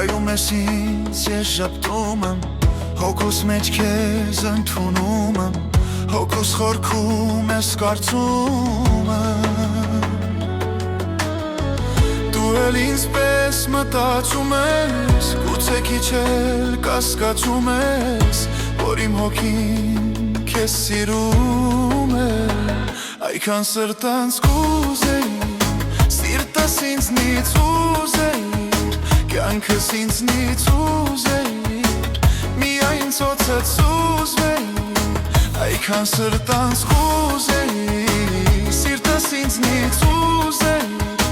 Հայում ես ինձ, ես ժպտում եմ, հոգուս մեջ քեզ ընդունում եմ, հոգուս խորքում ես կարծում եմ։ Դու էլ ինձ պես մտածում ես, գուցե քիչ էլ կասկածում ես, որ իմ հոգին քեզ սիրում է։ Այքան սրտանց կուզեի, սիրտս ինձնից ուզեիր, կյանքս ինձնից ուզեիր, միայն ծոցս ուզվեիր։ Այքան սրտանց կուզեի, սիրտս ինձնից ուզեիր,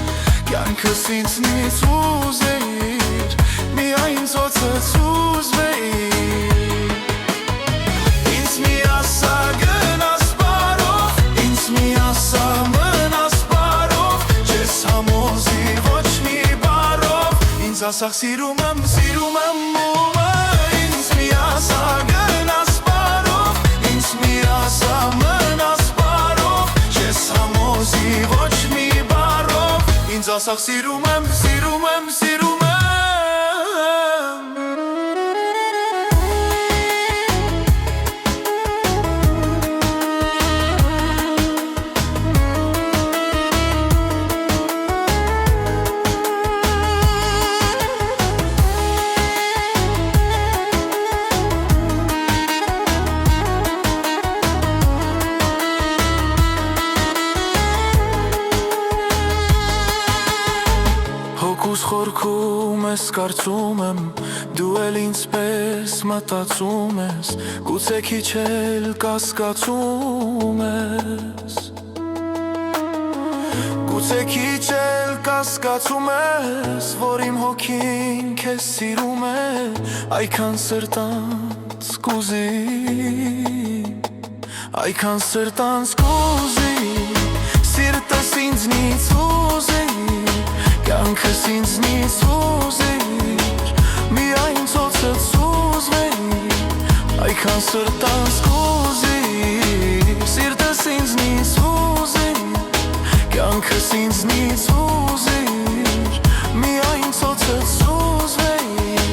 կյանքս ինձնից ուզեիր, միայն ծոցս ուզվեիր։ Ինձ մի ասա գնաս բարով, ինձ մի ասա մնաս բարով, չես համոզի ոչ մի բարով, ինձ ասա սիրում եմ ումը, ինձ մի ասա գնաս բարով, ինձ մի ասա մնաս բարով, չես համոզի ոչ մի բարով, ինձ ասա սիրում եմ Հոգուս խորքում ես կարծում եմ, դու էլ ինձ պես մտածում ես, գուցե քիչ էլ կասկածում ես, գուցե քիչ էլ կասկածում ես, որ իմ հոգին քեզ սիրում է, այքան սրտանց կուզի, այքան սրտանց կուզի, սիրտս ինձնից ուզեիր, կյանքս ինձնից ուզեիր, միայն ծոցս ուզվեիր, այքան սրտանց կուզեիր, սիրտս ինձնից ուզեիր, կյանքս ինձնից ուզեիր, միայն ծոցս ուզվեիր։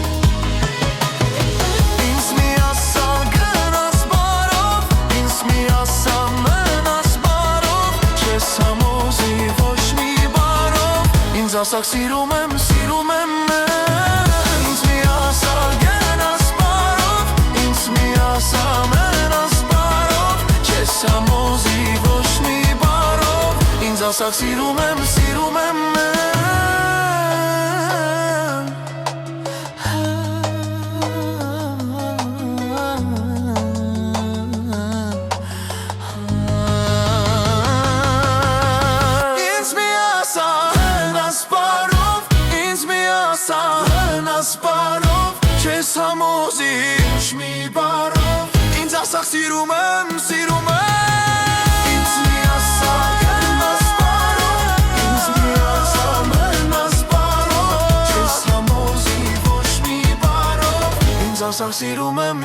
Ինձ մի ասա գնաս բարով, ինձ մի ասա մնաս բարով, չես համոզի ոչ մի բարով, ինձ ասա սիրում եմ, ինձ մի ասա գնաս բարով, ինձ մի ասա մնաս բարով, չես համոզի ոչ մի բարով, ինձ ասա սիրում եմ Սպարով, չես համոզի ոչ մի բարով, ինձ ասա սիրում եմ, ինձ մի ասա գնաս բարով, ինձ մի ասա մնաս բարով, չես համոզի ոչ մի բարով, ինձ ասա սիրում եմ